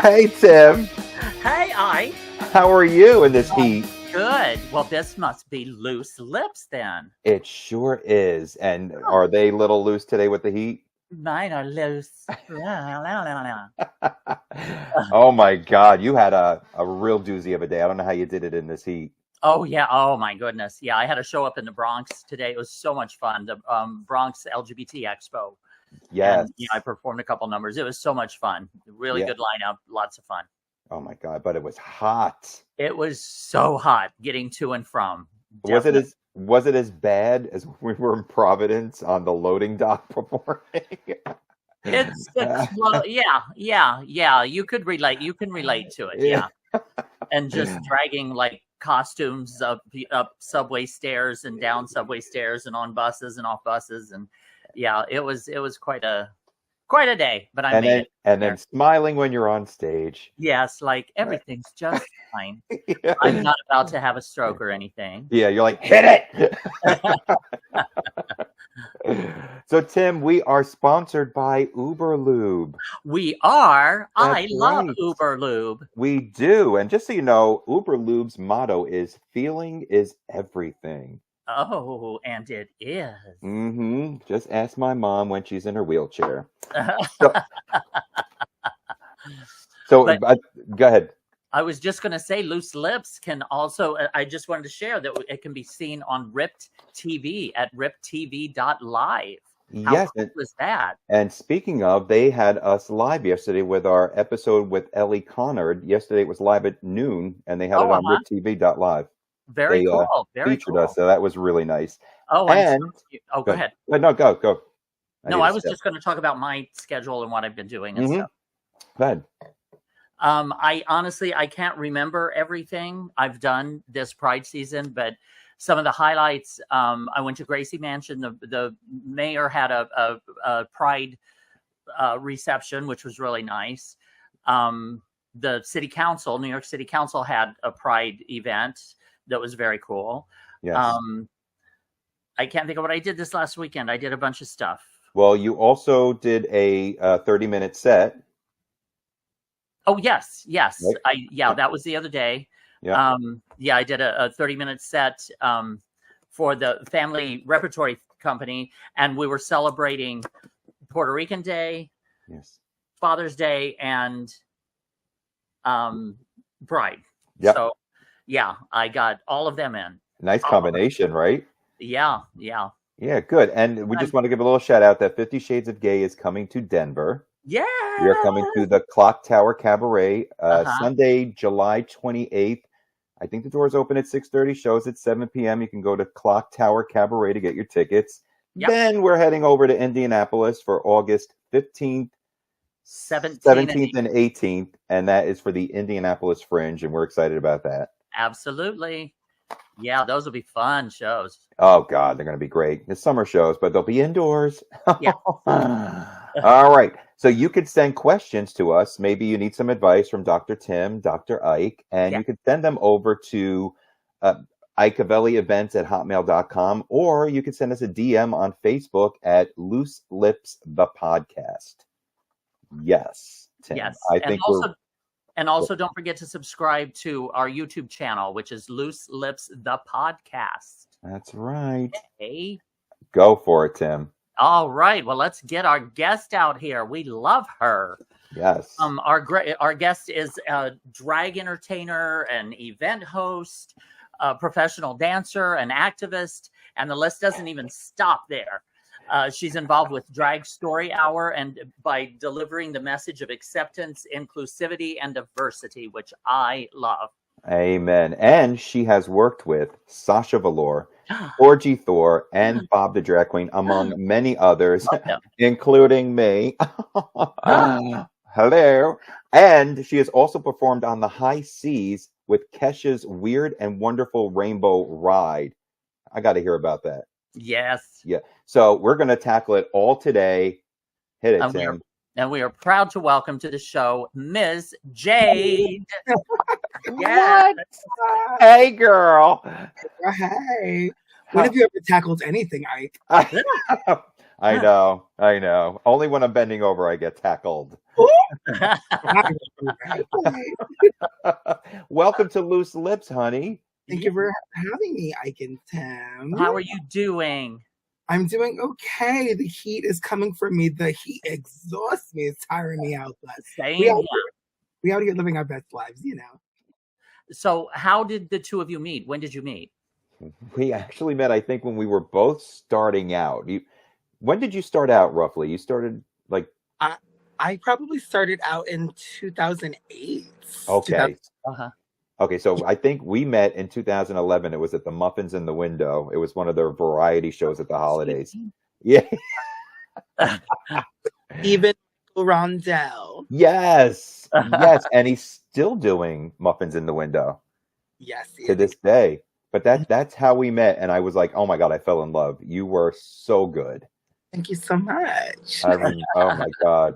Hey, Tim. Hey, Ike. How are you in this heat? Good. Well, this must be loose lips then. It sure is. And are they a little loose today with the heat? Mine are loose. Oh my God, you had a real doozy of a day. I don't know how you did it in this heat. Oh, yeah. Oh, my goodness. Yeah, I had a show up in the Bronx today. It was so much fun. The Bronx LGBT Expo. Yes. And, I performed a couple numbers. It was so much fun. Really good lineup. Lots of fun. Oh my God, but it was hot. It was so hot getting to and from. Definitely. Was it as bad as we were in Providence on the loading dock performing? It's well, yeah. You could relate. You can relate to it. Yeah. And just dragging like costumes up subway stairs and down subway stairs and on buses and off buses, and it was quite a day, but I made it. And then smiling when you're on stage. Yes, like everything's just fine. Yeah. I'm not about to have a stroke or anything. Yeah, you're like, hit it. So, Tim, we are sponsored by Überlube. We are. That's love right. Überlube. We do. And just so you know, Überlube's motto is feeling is everything. Oh, and it is. Mm-hmm. Just ask my mom when she's in her wheelchair. So go ahead. I was just going to say Loose Lips can also, I just wanted to share that it can be seen on Ripped TV at riptv.live. How cool was that? And speaking of, they had us live yesterday with our episode with Ellie Connard. Yesterday it was live at noon, and they had it on riptv.live. Very cool. Very featured us, so that was really nice. Oh, and go ahead. No, go. I was just going to talk about my schedule and what I've been doing and stuff. Go ahead. I honestly, I can't remember everything I've done this Pride season, but some of the highlights, I went to Gracie Mansion. The mayor had a Pride reception, which was really nice. The city council, New York City Council, had a Pride event that was very cool. Yes. I can't think of what I did this last weekend. I did a bunch of stuff. Well, you also did a 30-minute set. Oh, yes. Right? That was the other day. Yeah. I did a 30-minute set for the Family Repertory Company, and we were celebrating Puerto Rican Day, Father's Day, and Pride. Yep. So, I got all of them in. Nice combination, right? Yeah. Yeah, good. And we just want to give a little shout out that 50 Shades of Gay is coming to Denver. Yeah. We are coming to the Clock Tower Cabaret Sunday, July 28th. I think the doors open at 6:30, shows at 7 p.m. You can go to Clock Tower Cabaret to get your tickets. Yep. Then we're heading over to Indianapolis for August 15th, 17th, and 18th. And that is for the Indianapolis Fringe, and we're excited about that. Absolutely. Yeah, those will be fun shows. Oh, God, they're going to be great. It's summer shows, but they'll be indoors. Yeah. All right. So you could send questions to us. Maybe you need some advice from Dr. Tim, Dr. Ike, and you could send them over to ikeavellievents@hotmail.com, or you could send us a DM on Facebook at Loose Lips the Podcast. Yes, Tim. Yes. I think And also don't forget to subscribe to our YouTube channel, which is Loose Lips the Podcast. That's right. Hey. Go for it, Tim. All right. Well, let's get our guest out here. We love her. Yes. Our guest is a drag entertainer, an event host, a professional dancer, an activist, and the list doesn't even stop there. She's involved with Drag Story Hour and by delivering the message of acceptance, inclusivity, and diversity, which I love. Amen. And she has worked with Sasha Valour, Thorgy Thor, and Bob the Drag Queen, among many others, including me. Hello. And she has also performed on the high seas with Kesha's Weird and Wonderful Rainbow Ride. I got to hear about that. Yes. Yeah. So we're going to tackle it all today. Hit it, Tim. And we are proud to welcome to the show Miz Jade. Yes. Hey, girl. Hey. When have you ever tackled anything, Ike? I know. Only when I'm bending over I get tackled. Welcome to Loose Lips, honey. Thank you for having me, Ike and Tim. How are you doing? I'm doing okay. The heat is coming for me. The heat exhausts me. It's tiring me out. But we out here living our best lives, you know. So how did the two of you meet? When did you meet? We actually met, I think, when we were both starting out. When did you start out, roughly? You started, like... I probably started out in 2008. Okay. Okay, so I think we met in 2011. It was at the Muffins in the Window. It was one of their variety shows at the holidays. Yeah. Even Rondell. Yes. Yes. And he's still doing Muffins in the Window. Yes. To this day. But that's how we met. And I was like, oh my God, I fell in love. You were so good. Thank you so much. Oh my God.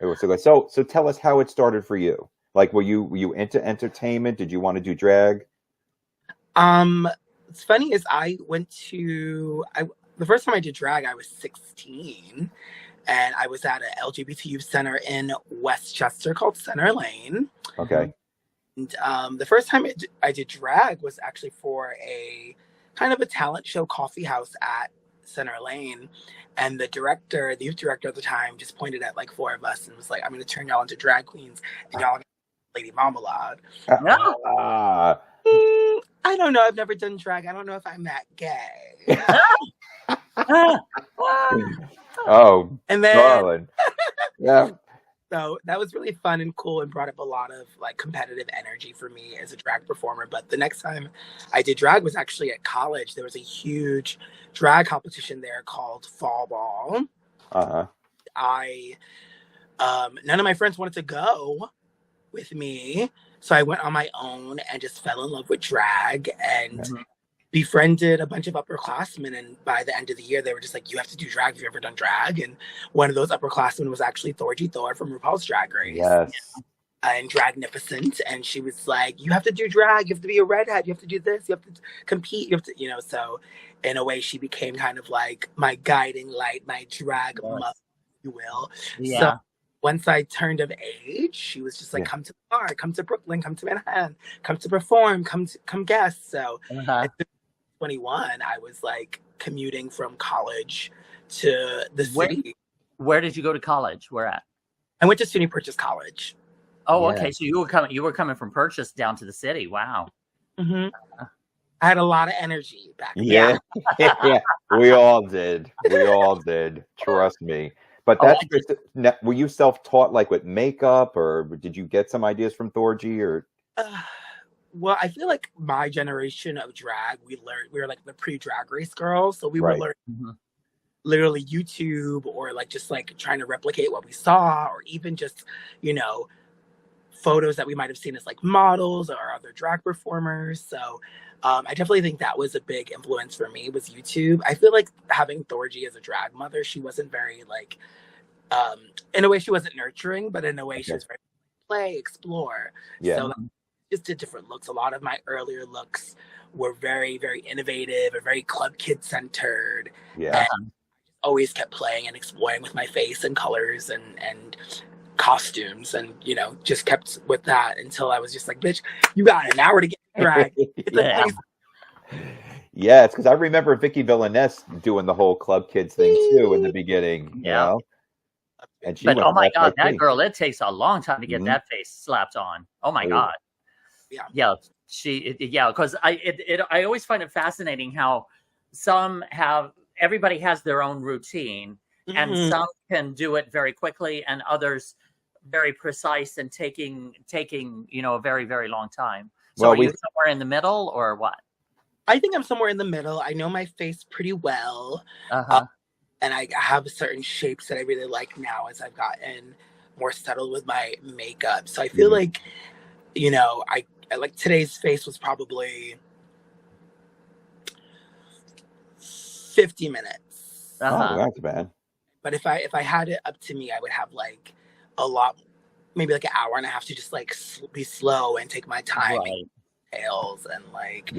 It was so good. So tell us how it started for you. Like, were you into entertainment? Did you want to do drag? It's funny is I went to the first time I did drag, I was 16, and I was at an LGBT youth center in Westchester called Center Lane. Okay. And the first time I did drag was actually for a kind of a talent show coffee house at Center Lane. And the youth director at the time, just pointed at like 4 of us and was like, I'm going to turn y'all into drag queens and y'all Lady Marmalade. I don't know. I've never done drag. I don't know if I'm that gay. Oh, and then, darling. Yeah. So that was really fun and cool and brought up a lot of like competitive energy for me as a drag performer. But the next time I did drag was actually at college. There was a huge drag competition there called Fall Ball. None of my friends wanted to go with me, so I went on my own and just fell in love with drag and befriended a bunch of upperclassmen. And by the end of the year, they were just like, you have to do drag. Have you ever done drag? And one of those upperclassmen was actually Thorgy Thor from RuPaul's Drag Race. Yes. And Dragnificent. And she was like, you have to do drag. You have to be a redhead. You have to do this. You have to compete. You have to, so in a way, she became kind of like my guiding light, my drag mother, if you will. Yeah. So once I turned of age, she was just like, come to the bar, come to Brooklyn, come to Manhattan, come to perform, come guest. So at 21, I was like commuting from college to the city. Where did you go to college? Where at? I went to SUNY Purchase College. Oh, okay. So you were coming from Purchase down to the city. Wow. Mm-hmm. I had a lot of energy back then. Yeah. Yeah. We all did. Trust me. But were you self-taught, like with makeup, or did you get some ideas from Thorgy, or? Well, I feel like my generation of drag, we were like the pre-Drag Race girls, so we were learning literally YouTube or like just like trying to replicate what we saw, or even just photos that we might have seen as like models or other drag performers. So I definitely think that was a big influence for me, was YouTube. I feel like having Thorgy as a drag mother, she wasn't very like, in a way she wasn't nurturing, but in a way she was very play, explore. Yeah. So just did different looks. A lot of my earlier looks were very, very innovative and very club kid centered. Yeah. And always kept playing and exploring with my face and colors and costumes, and just kept with that until I was just like, bitch, you got an hour to get drag. Yeah, it's because I remember Vicky Villaness doing the whole club kids thing too in the beginning. Yeah. And she but oh my God, that girl, it takes a long time to get that face slapped on. Oh my God. Yeah. Because I always find it fascinating how everybody has their own routine, and some can do it very quickly, and others very precise and taking a very, very long time. So are you somewhere in the middle, or what? I think I'm somewhere in the middle. I know my face pretty well. And I have certain shapes that I really like now as I've gotten more settled with my makeup. So I feel like, I like today's face was probably 50 minutes. Oh, that's bad. But if I had it up to me, I would have like a lot, maybe like an hour and a half to just like be slow and take my time, and details, and like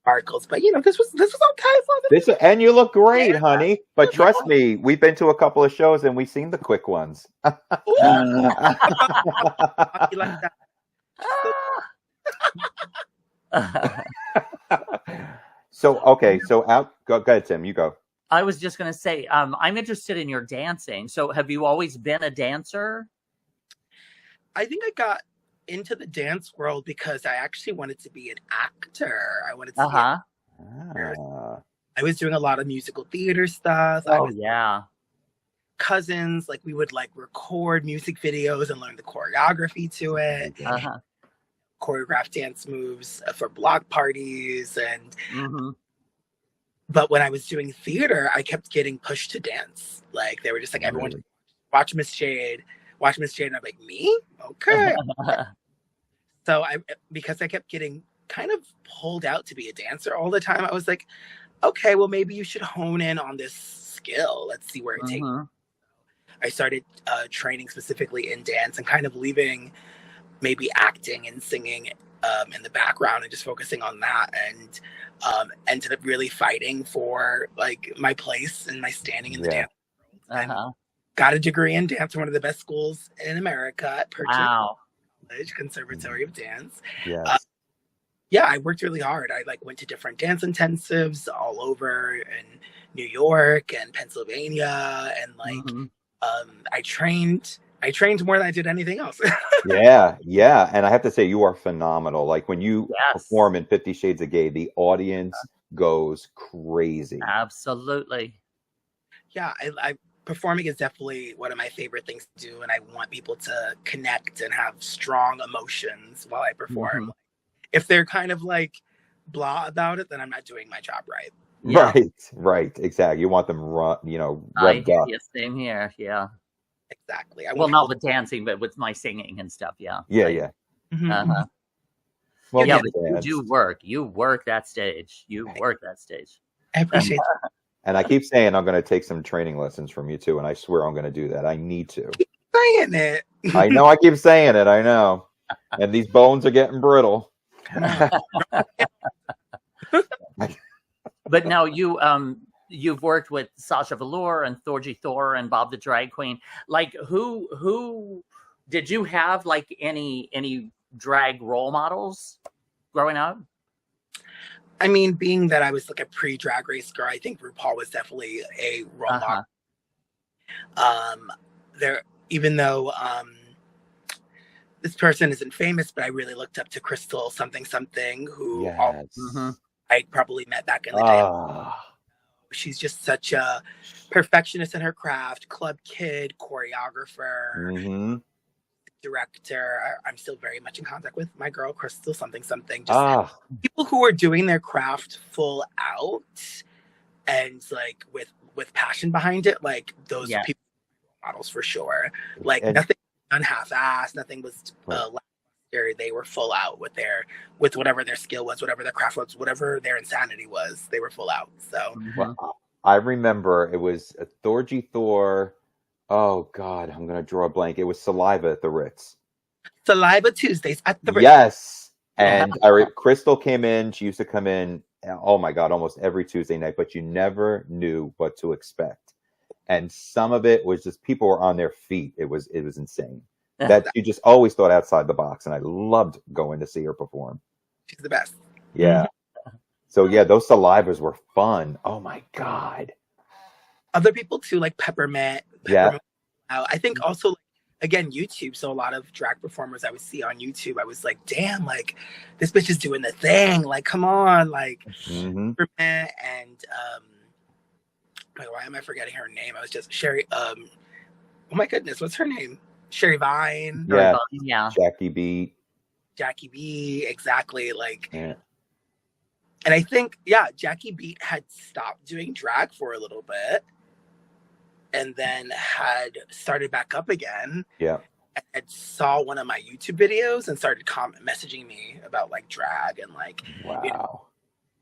sparkles. But this was okay for this. And you look great, honey. But trust me, we've been to a couple of shows and we've seen the quick ones. You like that. So okay, so go ahead, Tim. You go. I was just going to say, I'm interested in your dancing. So have you always been a dancer? I think I got into the dance world because I actually wanted to be an actor. I wanted to I was doing a lot of musical theater stuff. Cousins, like we would like record music videos and learn the choreography to it. Choreograph dance moves for block parties and but when I was doing theater, I kept getting pushed to dance. Like they were just like, everyone watch Miz Jade, and I'm like, me? Okay. So because I kept getting kind of pulled out to be a dancer all the time, I was like, okay, well maybe you should hone in on this skill. Let's see where it takes. I started training specifically in dance and kind of leaving maybe acting and singing in the background and just focusing on that, and ended up really fighting for like my place and my standing in the dance world. Got a degree in dance from one of the best schools in America at College Conservatory of Dance. I worked really hard. I like went to different dance intensives all over in New York and Pennsylvania, and like I trained more than I did anything else. Yeah. And I have to say, you are phenomenal. Like when you perform in 50 Shades of Gay, the audience goes crazy. Absolutely. Yeah, I performing is definitely one of my favorite things to do, and I want people to connect and have strong emotions while I perform. If they're kind of like blah about it, then I'm not doing my job right. Right, exactly. You want them revved up. Same here. Exactly. Not with dancing, but with my singing and stuff. Well, but you do work. You work that stage. I appreciate it. And I keep saying I'm going to take some training lessons from you too, and I swear I'm going to do that. I need to. Keep saying it. I know. I keep saying it. I know. And these bones are getting brittle. But now you've worked with Sasha Valour and Thorgy Thor and Bob the Drag Queen. Like who did you have like any drag role models growing up? I mean, being that I was like a pre-Drag Race girl, I think RuPaul was definitely a role model. Even though this person isn't famous, but I really looked up to Crystal something, who I probably met back in the day. She's just such a perfectionist in her craft, club kid, choreographer, director. I'm still very much in contact with my girl, Crystal something. Just people who are doing their craft full out and like with passion behind it. Like those people models for sure. Like nothing done half-assed, nothing was they were full out with whatever their skill was, whatever their craft was, whatever their insanity was. They were full out. So I remember it was a Thorgy Thor. Oh God, I'm gonna draw a blank. It was Saliva at the Ritz. Saliva Tuesdays at the Ritz. Yes, and Crystal came in. She used to come in. Oh my God, almost every Tuesday night. But you never knew what to expect, and some of it was just people were on their feet. It was insane. That you just always thought outside the box, and I loved going to see her perform. She's the best. Yeah. So yeah, those Salivas were fun. Oh my God. Other people too, like Peppermint. I think also, again, YouTube. So a lot of drag performers I would see on YouTube, I was like, damn, like this bitch is doing the thing. Like, come on, like Peppermint and why am I forgetting her name? I was just Sherry. Oh my goodness, what's her name? Sherry Vine. Jackie B, exactly. Like, and I think, Jackie Beat had stopped doing drag for a little bit and then had started back up again. And saw one of my YouTube videos and started messaging me about like drag and like,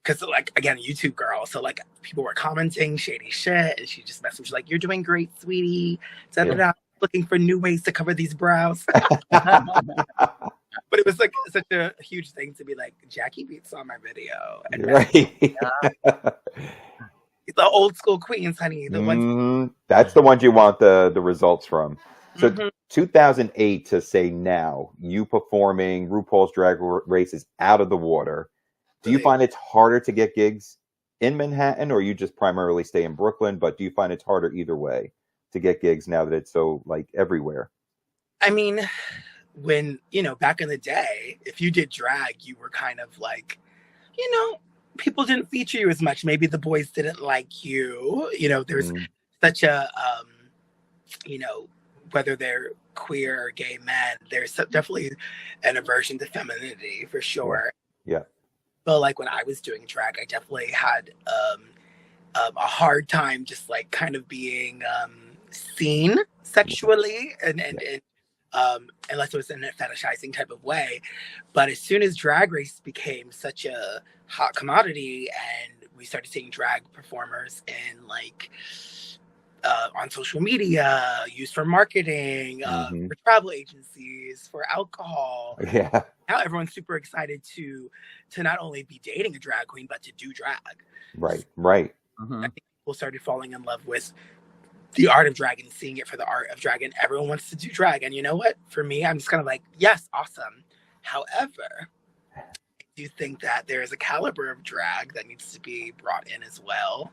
because like, again, YouTube girl. So like people were commenting shady shit and she just messaged like, "You're doing great, sweetie. Looking for new ways to cover these brows." But it was like such a huge thing to be like, Jackie Beats on my video. And Right. the old school queens, honey. The ones. That's the ones you want the results from. So Mhm. 2008 to say now, you performing RuPaul's Drag Race is out of the water. Do you find it's harder to get gigs in Manhattan, or you just primarily stay in Brooklyn? But do you find it's harder either way to get gigs now that it's so like everywhere? I mean, when, back in the day, if you did drag, you were kind of like, people didn't feature you as much. Maybe the boys didn't like you. There's such a, whether they're queer or gay men, there's definitely an aversion to femininity for sure. Yeah. But like when I was doing drag, I definitely had a hard time just like kind of being seen sexually and unless it was in a fetishizing type of way. But as soon as Drag Race became such a hot commodity and we started seeing drag performers in like on social media, used for marketing, for travel agencies, for alcohol. Yeah. Now everyone's super excited to not only be dating a drag queen, but to do drag. Right. I think people started falling in love with the art of drag and seeing it for the art of drag, and everyone wants to do drag. And you know what? For me, I'm just kind of like, yes, awesome. However, I do think that there is a caliber of drag that needs to be brought in as well.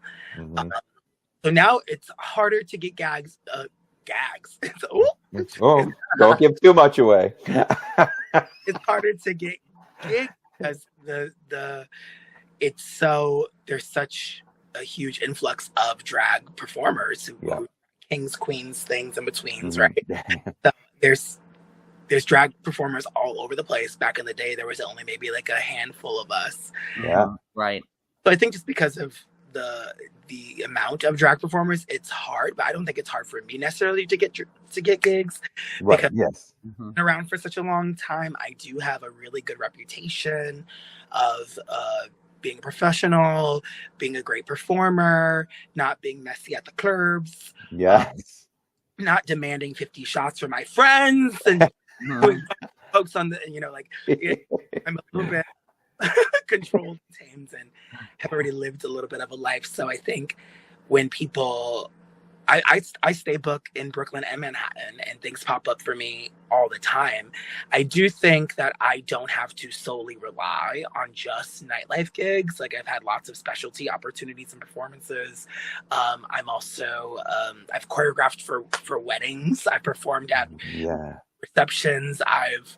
So now it's harder to get gags. Don't give too much away. It's harder to get gigs because there's such a huge influx of drag performers who kings, queens, things in betweens, right? So there's drag performers all over the place. Back in the day, there was only maybe like a handful of us. Yeah. Right. So I think just because of the amount of drag performers, it's hard, but I don't think it's hard for me necessarily to get gigs. Right. Because Yes. I've been around for such a long time. I do have a really good reputation of being a professional, being a great performer, not being messy at the clubs. Yes. Not demanding 50 shots from my friends and doing folks on the, I'm a little bit controlled and tamed and have already lived a little bit of a life. So I think when people, I stay booked in Brooklyn and Manhattan and things pop up for me all the time. I do think that I don't have to solely rely on just nightlife gigs. Like I've had lots of specialty opportunities and performances. I'm also, I've choreographed for weddings. I've performed at receptions. I've,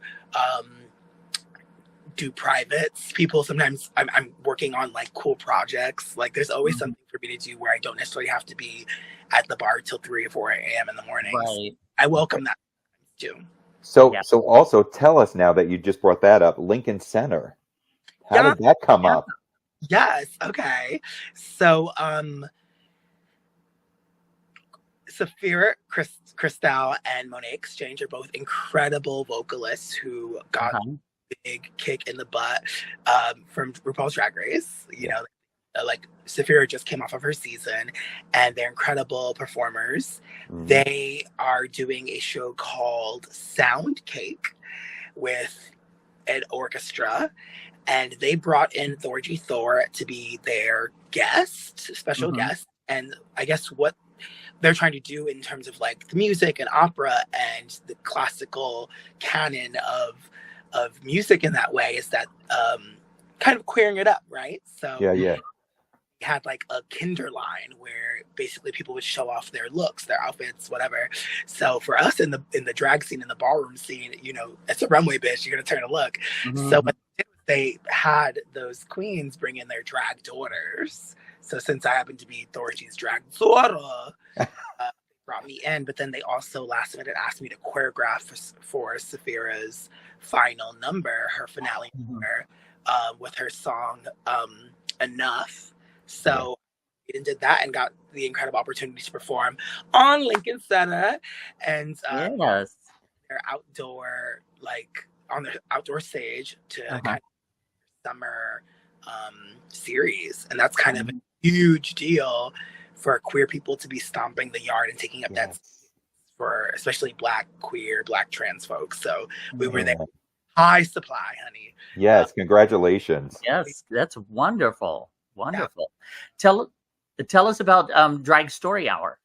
do privates. People sometimes I'm working on like cool projects. Like there's always something for me to do where I don't necessarily have to be at the bar till 3 or 4 a.m. in the morning. Right. I welcome that too. So also tell us now that you just brought that up, Lincoln Center. How did that come up? Yes. Okay. So Safira, Cristal, and Monet Exchange are both incredible vocalists who got big kick in the butt from RuPaul's Drag Race. Like Safira just came off of her season and they're incredible performers. They are doing a show called Sound Cake with an orchestra, and they brought in Thorgy Thor to be their special guest. And I guess what they're trying to do in terms of like the music and opera and the classical canon of music in that way is that kind of queering it up, right? So we had like a kinder line where basically people would show off their looks, their outfits, whatever. So for us in the drag scene, in the ballroom scene, it's a runway, bitch. You're gonna turn a look. So what they had those queens bring in their drag daughters. So since I happen to be Thorgy's drag daughter, brought me in. But then they also last minute asked me to choreograph for Safira's final number, her finale number, with her song Enough. So we did that and got the incredible opportunity to perform on Lincoln Center and their outdoor, like on their outdoor stage to kind of summer series. And that's kind of a huge deal for queer people to be stomping the yard and taking up that for especially Black, queer, Black trans folks. So we were there high supply, honey. Yes, congratulations. Yes, that's wonderful. Wonderful. Yeah. Tell us about Drag Story Hour.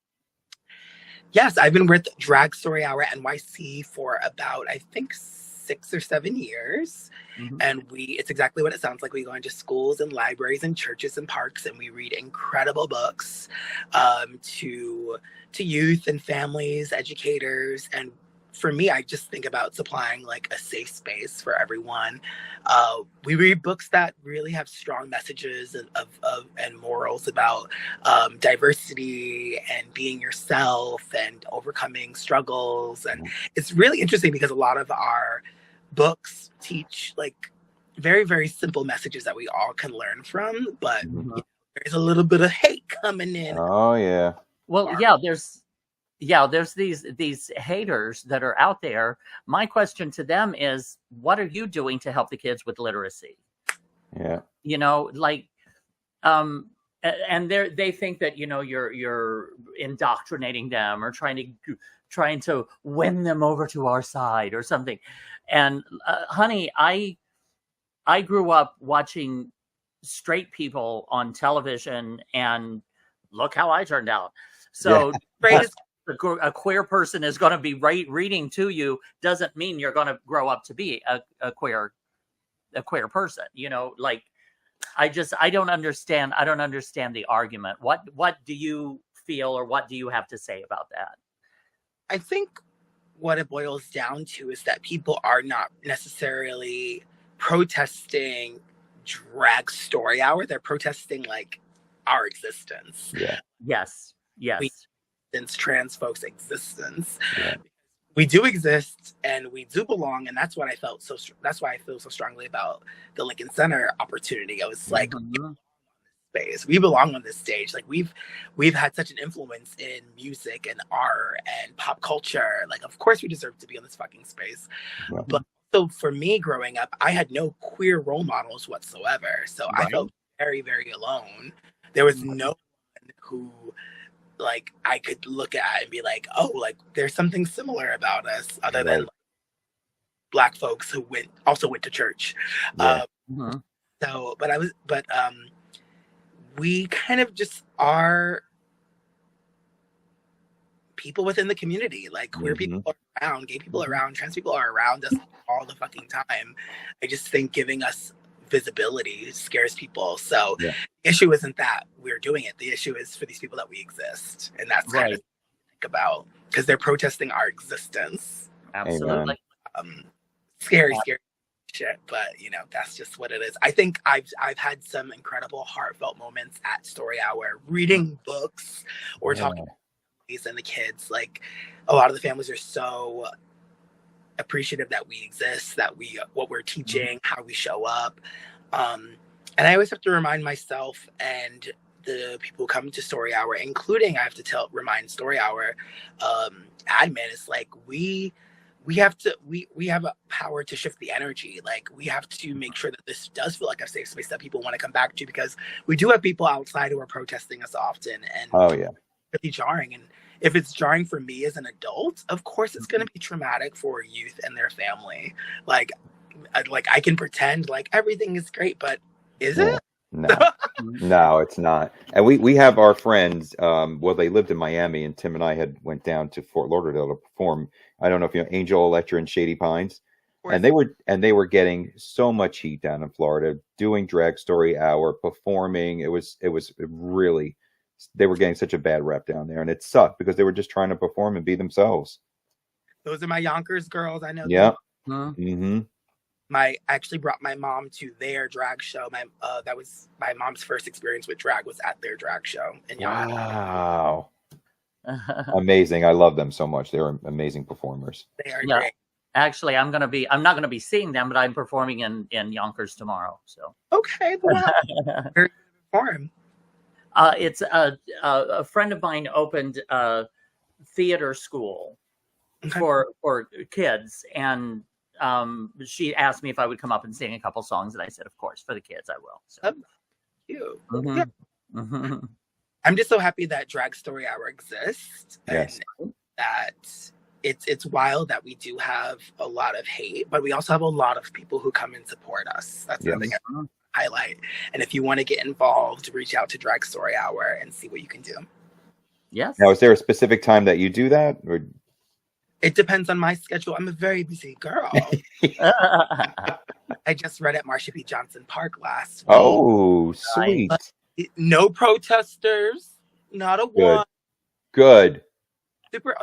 Yes, I've been with Drag Story Hour NYC for about, I think, 6 or 7 years. Mm-hmm. And it's exactly what it sounds like. We go into schools and libraries and churches and parks, and we read incredible books to youth and families, educators. And for me, I just think about supplying like a safe space for everyone. We read books that really have strong messages and morals about diversity and being yourself and overcoming struggles. And it's really interesting because a lot of our books teach like very, very simple messages that we all can learn from, but you know, there's a little bit of hate coming in. Oh yeah. Well, there's these haters that are out there. My question to them is, what are you doing to help the kids with literacy? Yeah. You know, like, and they think that, you know, you're indoctrinating them or trying to win them over to our side or something. And honey, I grew up watching straight people on television, and look how I turned out. So a queer person is going to be reading to you doesn't mean you're going to grow up to be a queer person. You know, like I don't understand the argument. What do you feel, or what do you have to say about that? I think what it boils down to is that people are not necessarily protesting Drag Story Hour. They're protesting like our existence. Yeah. Yes. Since trans folks' existence. Yeah. We do exist and we do belong, and that's what I felt that's why I feel so strongly about the Lincoln Center opportunity. I was like, space. We belong on this stage. Like we've had such an influence in music and art and pop culture. Like, of course we deserve to be on this fucking space. Right. But so for me growing up, I had no queer role models whatsoever. So I felt very, very alone. There was no one who like I could look at and be like, oh, like there's something similar about us other than like, Black folks who also went to church. Yeah. So, but we kind of just are people within the community. Like queer people are around, gay people are around, trans people are around us all the fucking time. I just think giving us visibility scares people. So the issue isn't that we're doing it. The issue is for these people that we exist. And that's kind of what I think about, because they're protesting our existence. Absolutely. Scary shit, but you know, that's just what it is. I think I've had some incredible heartfelt moments at Story Hour, reading books or talking to families and the kids. Like a lot of the families are so appreciative that we exist, that what we're teaching, how we show up. And I always have to remind myself and the people who come to Story Hour, including I have to remind Story Hour admin, is like we have a power to shift the energy. Like we have to make sure that this does feel like a safe space that people want to come back to, because we do have people outside who are protesting us often, and really jarring. And if it's jarring for me as an adult, of course it's going to be traumatic for youth and their family. Like I can pretend like everything is great, but is it? No, it's not. And we have our friends. Well, they lived in Miami, and Tim and I went down to Fort Lauderdale to perform. I don't know if you know Angel Electra and Shady Pines, and they were getting so much heat down in Florida doing Drag Story Hour, performing. It was really, they were getting such a bad rep down there, and it sucked because they were just trying to perform and be themselves. Those are my Yonkers girls. I know. Yeah. I actually brought my mom to their drag show. That was my mom's first experience with drag, was at their drag show in Yonkers. Wow. Amazing. I love them so much. They're amazing performers. They are great. Actually, I'm not going to be seeing them, but I'm performing in Yonkers tomorrow. So okay, wow. Very perform. It's a friend of mine opened a theater school for kids, and she asked me if I would come up and sing a couple songs, and I said, of course, for the kids, I will. So. I'm just so happy that Drag Story Hour exists, and that it's wild that we do have a lot of hate, but we also have a lot of people who come and support us. That's the thing I highlight. And if you want to get involved, reach out to Drag Story Hour and see what you can do. Yes. Now, is there a specific time that you do that? Or... It depends on my schedule. I'm a very busy girl. I just read at Marsha P. Johnson Park last week. Oh, sweet. No protesters, not a one. Good.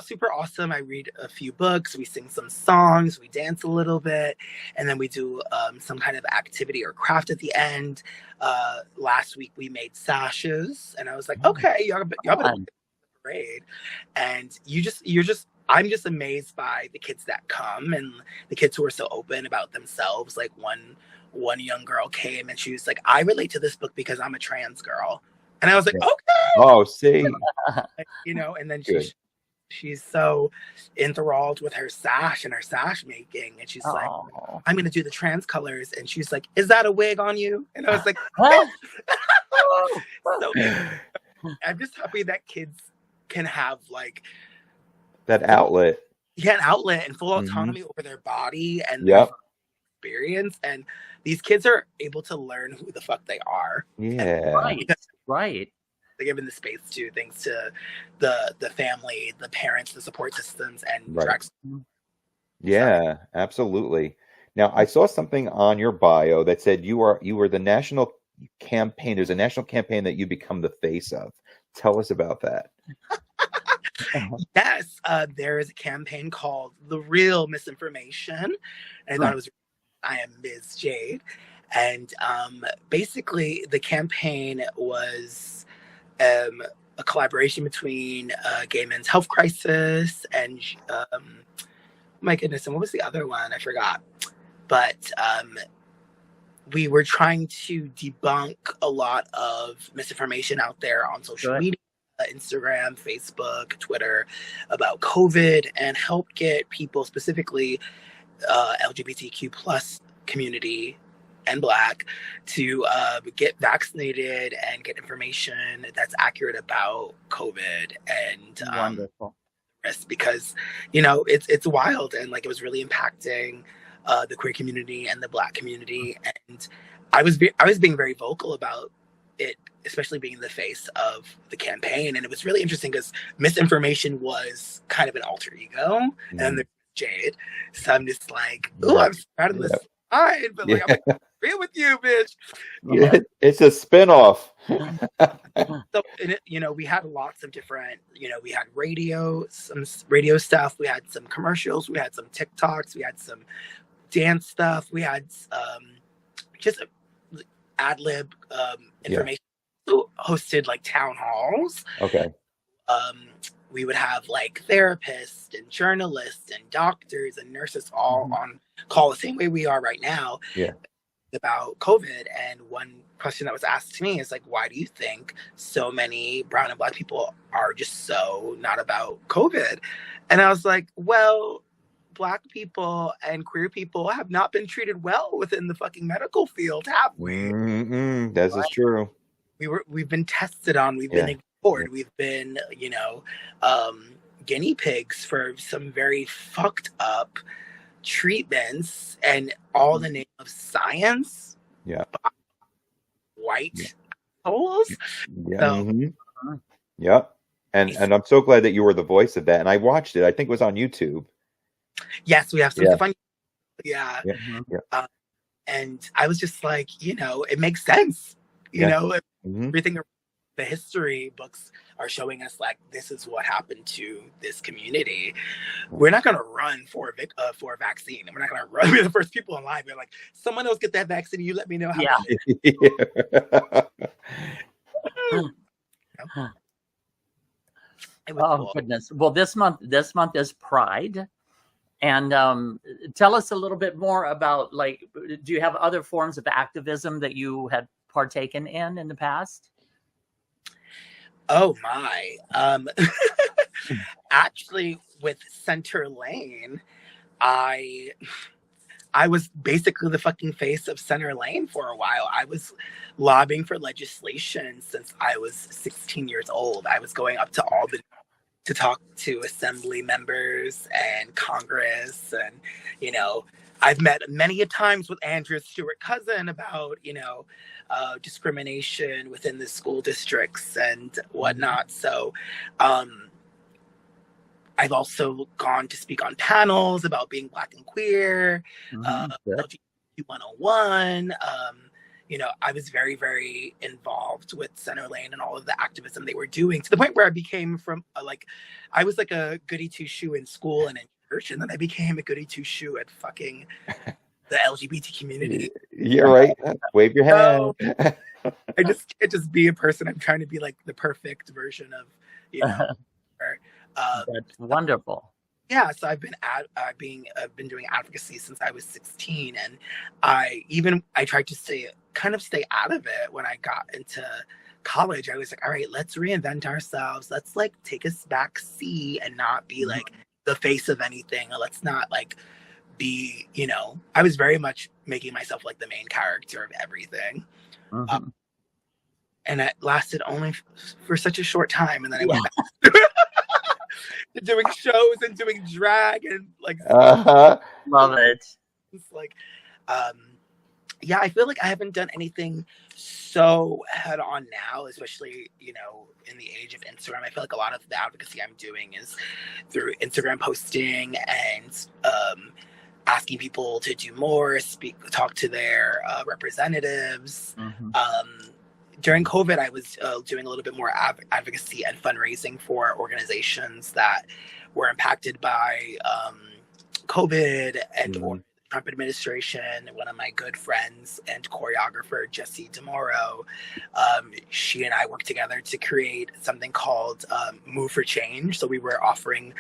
Super awesome. I read a few books, we sing some songs, we dance a little bit, and then we do some kind of activity or craft at the end. Last week we made sashes, and I was like, okay, y'all better parade. And I'm just amazed by the kids that come and the kids who are so open about themselves. Like one young girl came and she was like, I relate to this book because I'm a trans girl. And I was like, okay. Oh, see. And then she's so enthralled with her sash and her sash making. And she's like, I'm going to do the trans colors. And she's like, is that a wig on you? And I was like, so I'm just happy that kids can have like that outlet. Yeah, an outlet and full autonomy over their body and their experience. And these kids are able to learn who the fuck they are. Yeah. Right. They're given the space to, thanks to the family, the parents, the support systems, and drag. Yeah, absolutely. Now, I saw something on your bio that said you were the national campaign. There's a national campaign that you become the face of. Tell us about that. Yes, there is a campaign called The Real Misinformation. And I thought it was I am Miz Jade. And basically, the campaign was a collaboration between Gay Men's Health Crisis and, my goodness, and what was the other one? I forgot. But we were trying to debunk a lot of misinformation out there on social media, Instagram, Facebook, Twitter, about COVID, and help get people, specifically LGBTQ plus community and Black, to get vaccinated and get information that's accurate about COVID and wonderful. Because it's wild, and like it was really impacting the queer community and the Black community, and I was being very vocal about it, especially being the face of the campaign. And it was really interesting because misinformation was kind of an alter ego, and there's Jade, so I'm just like, ooh, I'm proud of this line, but like I'm like, agree with you, bitch. Yeah, it's a spinoff. So we had lots of different, we had some radio stuff, we had some commercials, we had some TikToks, we had some dance stuff, we had just ad lib information. So hosted like town halls. Okay. We would have like therapists and journalists and doctors and nurses all on call the same way we are right now. Yeah. About COVID. And one question that was asked to me is like, why do you think so many brown and Black people are just so not about COVID? And I was like, well, Black people and queer people have not been treated well within the fucking medical field, have we? This is true. We've been tested on, we've been ignored, we've been, guinea pigs for some very fucked up treatments, and all the name of science. Yeah. White holes. Yeah. So, Yep. And I'm so glad that you were the voice of that. And I watched it. I think it was on YouTube. Yes, we have some fun. Yeah. And I was just like, it makes sense. Everything, the history books are showing us like this is what happened to this community. We're not gonna run for a vaccine, and we're not gonna run. We're the first people in line. We're like, someone else get that vaccine. You let me know how. Oh goodness! Well, this month is Pride, and tell us a little bit more about do you have other forms of activism that you had partaken in the past? Oh my! Actually, with Center Lane, I was basically the fucking face of Center Lane for a while. I was lobbying for legislation since I was 16 years old. I was going up to Albany to talk to assembly members and Congress. And, you know, I've met many a times with Andrea Stewart Cousin about, you know, discrimination within the school districts and whatnot. So I've also gone to speak on panels about being Black and queer, LGBT 101. You know, I was very, very involved with Center Lane and all of the activism they were doing, to the point where I became I was like a goody two shoe in school and in church, and then I became a goody two shoe at fucking the LGBT community. You're right. Wave your hand. So, I just can't just be a person. I'm trying to be like the perfect version of, you know. That's wonderful. Yeah, so I've been doing advocacy since I was 16, and I tried to stay out of it when I got into college. I was like, all right, let's reinvent ourselves. Let's like take a back seat and not be like the face of anything. Let's not like be, you know, I was very much making myself like the main character of everything. And it lasted only for such a short time, and then I went back to doing shows and doing drag and like love it. It's like yeah, I feel like I haven't done anything so head on now, especially, you know, in the age of Instagram. I feel like a lot of the advocacy I'm doing is through Instagram posting and asking people to do more, talk to their representatives. During COVID, I was doing a little bit more advocacy and fundraising for organizations that were impacted by COVID and or the Trump administration. One of my good friends and choreographer, Jessie DeMoro, she and I worked together to create something called Move for Change. So we were offering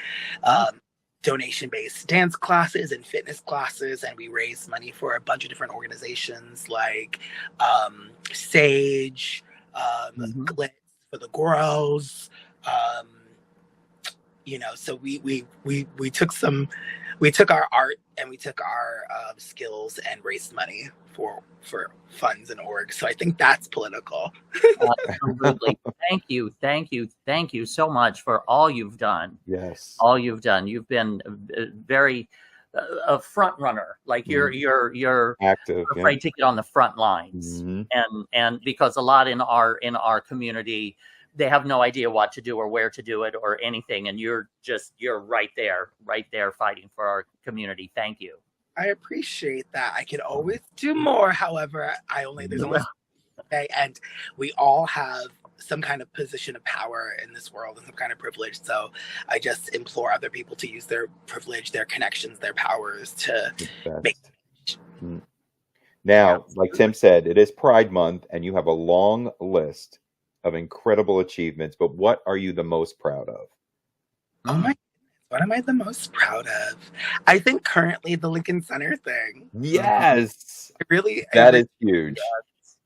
donation-based dance classes and fitness classes, and we raised money for a bunch of different organizations like Sage, Glitz for the girls, you know. So we took our art and we took our skills and raised money for funds and orgs. So I think that's political. Absolutely. Thank you so much for all you've done. Yes. All you've done. You've been very a front runner. Like you're active, afraid to get on the front lines. And because a lot in our community, they have no idea what to do or where to do it or anything. And you're right there fighting for our community. Thank you. I appreciate that. I can always do more. However, there's only okay, and we all have some kind of position of power in this world and some kind of privilege. So I just implore other people to use their privilege, their connections, their powers to make. Now, like Tim said, it is Pride Month, and you have a long list of incredible achievements. But what are you the most proud of? Oh my. What am I the most proud of? I think currently the Lincoln Center thing. Yes. That is huge.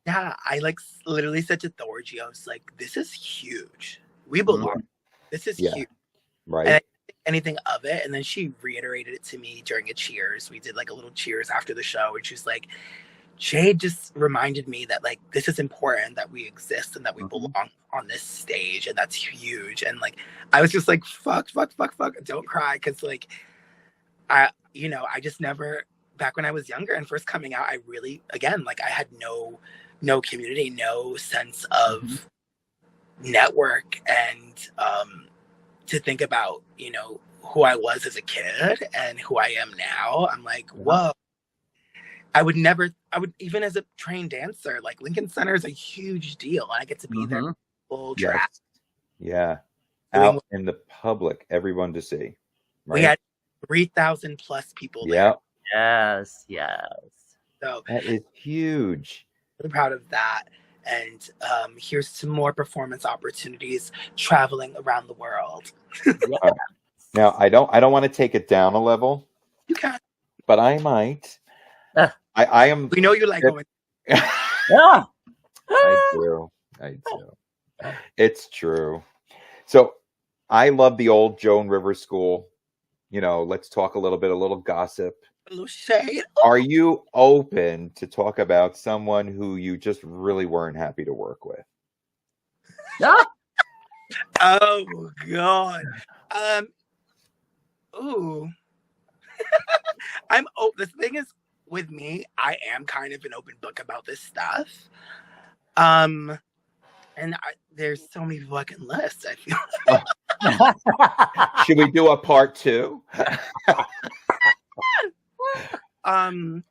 Yeah, I like literally said to Thorgy, I was like, this is huge. We belong. This is huge. Right. And I didn't think anything of it. And then she reiterated it to me during a cheers. We did like a little cheers after the show. And she was like, Jade just reminded me that like this is important, that we exist and that we belong on this stage, and that's huge. And like I was just like fuck, don't cry, because like I just never, back when I was younger and first coming out, I really, again, like I had no community, no sense of network, and to think about, you know, who I was as a kid and who I am now, I'm like, whoa. I would, even as a trained dancer, like Lincoln Center is a huge deal. And I get to be there full drag. Yeah. Out in the public, everyone to see. Right? We had 3,000 plus people there. Yes. So that is huge. I'm proud of that. And here's to more performance opportunities traveling around the world. Now, I don't want to take it down a level. You can. But I might. I am. We know you like going. Yeah. I do. It's true. So I love the old Joan Rivers School. You know, let's talk a little gossip. A little shade. Are you open to talk about someone who you just really weren't happy to work with? Yeah. Oh God. Ooh. The thing is with me, I am kind of an open book about this stuff. And there's so many people I can list, I feel. Should we do a part 2? And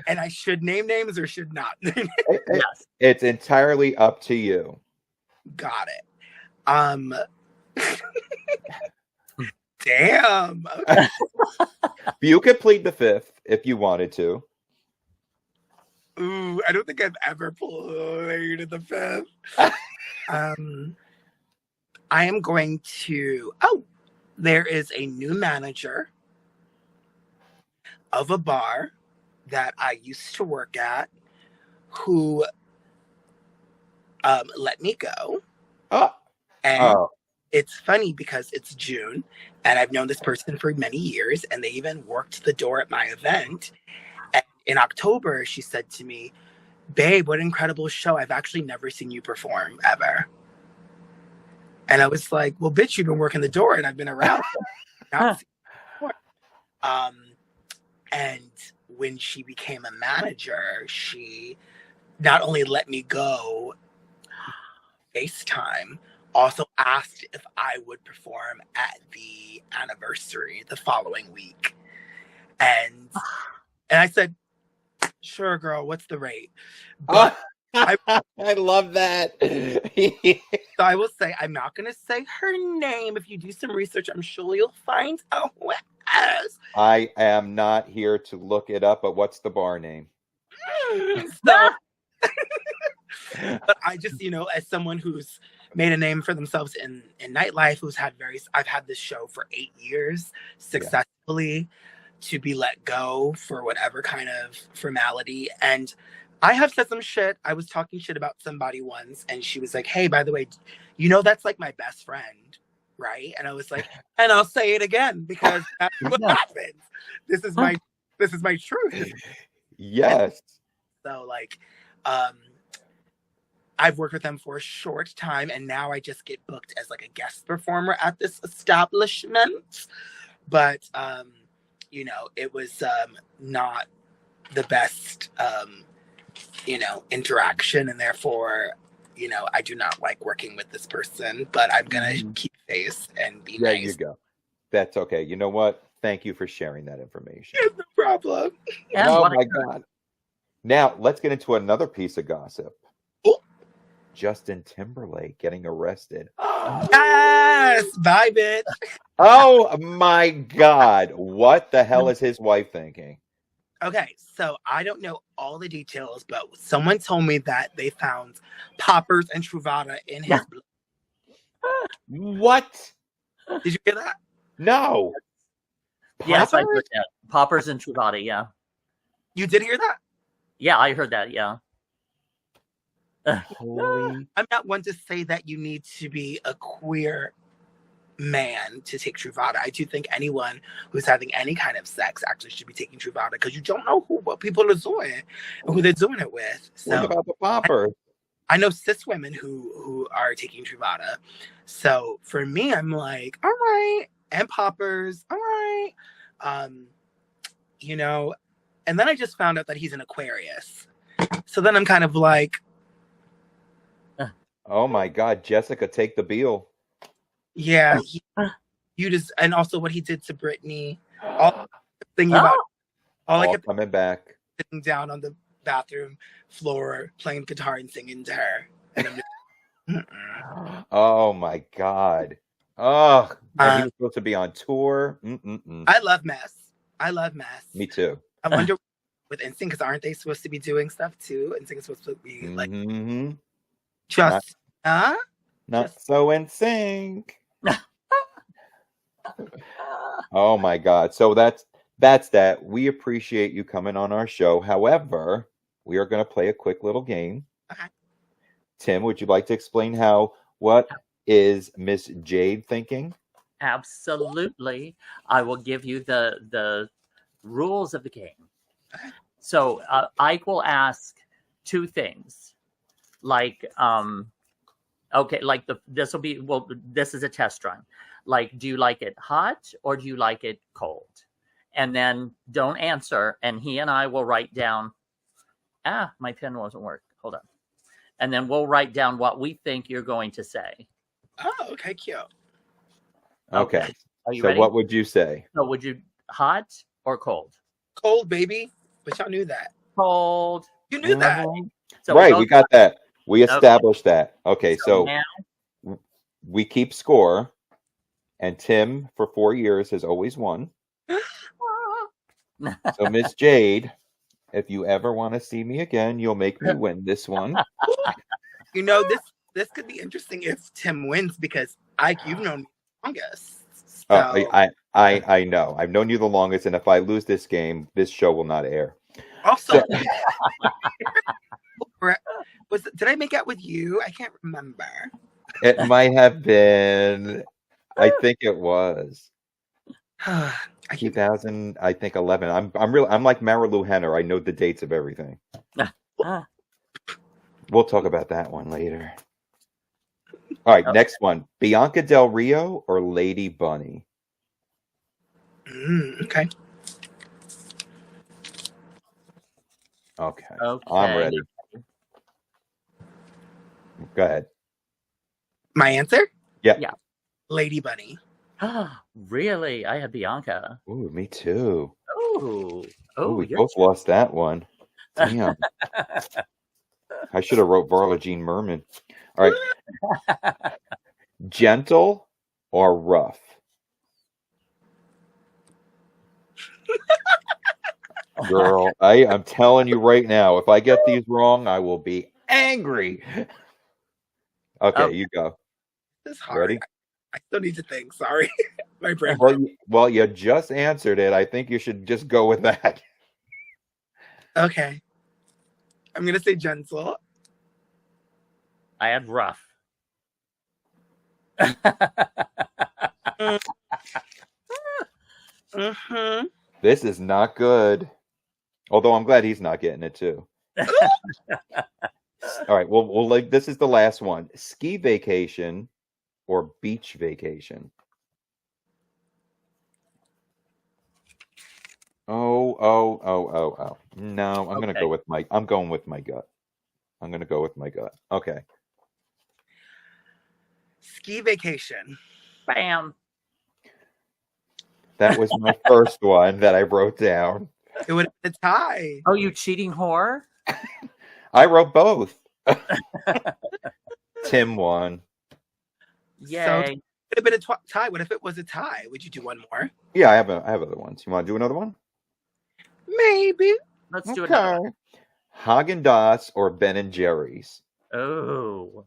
I should name names or should not? Yes. It's entirely up to you. Got it. Damn. Okay. You could plead the 5th if you wanted to. Ooh, I don't think I've ever played the 5th. I am going to. Oh, there is a new manager of a bar that I used to work at who let me go. And it's funny because it's June and I've known this person for many years and they even worked the door at my event. And in October, she said to me, "Babe, what an incredible show. I've actually never seen you perform ever." And I was like, "Well, bitch, you've been working the door and I've been around." And when she became a manager, she not only let me go FaceTime, also asked if I would perform at the anniversary the following week. And I said, "Sure, girl, what's the rate?" But I love that. So I will say, I'm not going to say her name. If you do some research, I'm sure you'll find out who it is. I am not here to look it up, but what's the bar name? So, but I just, as someone who's made a name for themselves in nightlife, I've had this show for 8 years successfully, to be let go for whatever kind of formality. And I have said some shit. I was talking shit about somebody once and she was like, "Hey, by the way, that's like my best friend, right?" And I was like, "And I'll say it again because that's what happens. This is my truth." Yes. So I've worked with them for a short time and now I just get booked as like a guest performer at this establishment. But it was not the best interaction, and therefore I do not like working with this person, but I'm gonna keep face and be nice. There you go. That's okay. You know what? Thank you for sharing that information. No problem. Oh my God. Now let's get into another piece of gossip. Ooh. Justin Timberlake getting arrested. Yes, bye, bitch. Oh my God. What the hell is his wife thinking? Okay, so I don't know all the details, but someone told me that they found poppers and Truvada in his blood. What? Did you hear that? No. Yes, I heard that. Poppers and Truvada, yeah. You did hear that? Yeah, I heard that, yeah. I'm not one to say that you need to be a queer man to take Truvada. I do think anyone who's having any kind of sex actually should be taking Truvada because you don't know what people are doing and who they're doing it with. So what about the poppers? I know cis women who are taking Truvada. So for me, I'm like, all right, and poppers, all right. And then I just found out that he's an Aquarius. So then I'm kind of like, oh my God, Jessica, take the Beal. Yeah, and also what he did to Britney. All thinking about, all I kept coming back, sitting down on the bathroom floor, playing guitar and singing to her. And I'm just, oh my God! Oh, and he was supposed to be on tour. I love mess. Me too. I wonder with NSYNC, because aren't they supposed to be doing stuff too? NSYNC is supposed to be like just not so in sync. Oh my God. So that's that. We appreciate you coming on our show. However, we are going to play a quick little game. Okay. Tim, would you like to explain what is Miz Jade thinking? Absolutely. I will give you the rules of the game. Okay. So Ike will ask two things, like Okay, like this will be, well, this is a test run. Like, do you like it hot or do you like it cold? And then don't answer. And he and I will write down, my pen wasn't working. Hold on. And then we'll write down what we think you're going to say. Oh, okay, cute. Okay. Are you so ready? What would you say? So would you hot or cold? Cold, baby. But y'all knew that. Cold. You knew that. So right, we got that. We established that. Okay, so now we keep score, and Tim for 4 years has always won. So Miz Jade, if you ever want to see me again, you'll make me win this one. You know, this could be interesting if Tim wins because you've known me the longest. So. I know. I've known you the longest, and if I lose this game, this show will not air. Also, did I make out with you? I can't remember. It might have been. I think it was 2000. I think 11. I'm like Marilu Henner. I know the dates of everything. We'll talk about that one later. All right, next one: Bianca Del Rio or Lady Bunny. Okay. Okay. I'm ready. Go ahead. My answer? Yeah. Lady Bunny. Really? I had Bianca. Ooh, me too. Oh, we both lost that one. Damn. I should have wrote Varla Jean Merman. All right. Gentle or rough? Girl, I'm telling you right now, if I get these wrong, I will be angry. Okay, you go. This is hard. Ready? I still need to think. Sorry. My brain. Well, you just answered it. I think you should just go with that. Okay. I'm going to say gentle. I had rough. This is not good. Although I'm glad he's not getting it too. All right. Well, this is the last one. Ski vacation or beach vacation? Oh. No, I'm gonna go with I'm going with my gut. I'm gonna go with my gut. Okay. Ski vacation. Bam. That was my first one that I wrote down. It would have been a tie. Oh, you cheating whore? I wrote both. Tim won. Yay. So it would have been a tie. What if it was a tie? Would you do one more? Yeah, I have other ones. You want to do another one? Maybe. Let's do another one. Haagen-Dazs or Ben & Jerry's? Oh.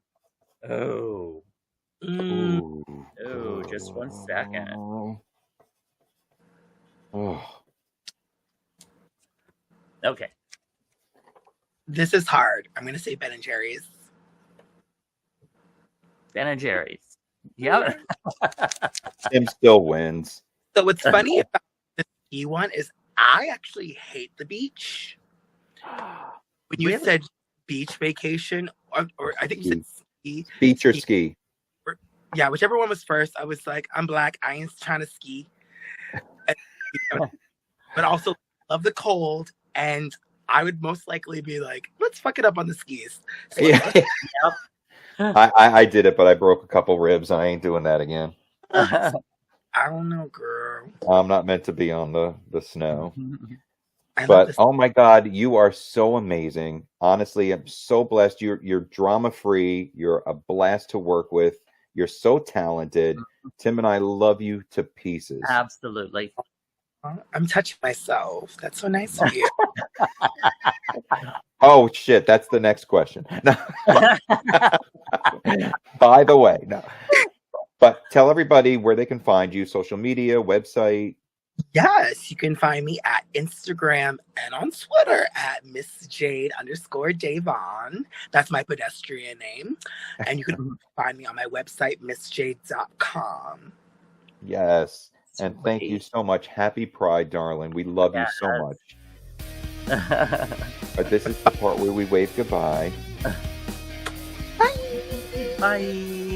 Ooh. Oh, just 1 second. Oh. Okay. This is hard. I'm going to say Ben & Jerry's. Ben & Jerry's. Yep. Tim still wins. So what's funny about the ski one is I actually hate the beach. When you said beach vacation, or I think you said ski. Beach or ski? Yeah, whichever one was first. I was like, I'm black. I ain't trying to ski. But also love the cold. And I would most likely be like, let's fuck it up on the skis. So yeah. I did it, but I broke a couple ribs. I ain't doing that again. I don't know, girl. I'm not meant to be on the snow. I But oh my God, you are so amazing. Honestly, I'm so blessed. You're drama free. You're a blast to work with. You're so talented. Tim and I love you to pieces. Absolutely. I'm touching myself. That's so nice of you. Oh shit, that's the next question. No. By the way, no. But tell everybody where they can find you, social media, website. Yes, you can find me at Instagram and on Twitter at Miss Jade _Davon. That's my pedestrian name. And you can find me on my website, missjade.com. Yes. And thank you so much. Happy Pride, darling. We love you so much. But this is the part where we wave goodbye. Bye. Bye.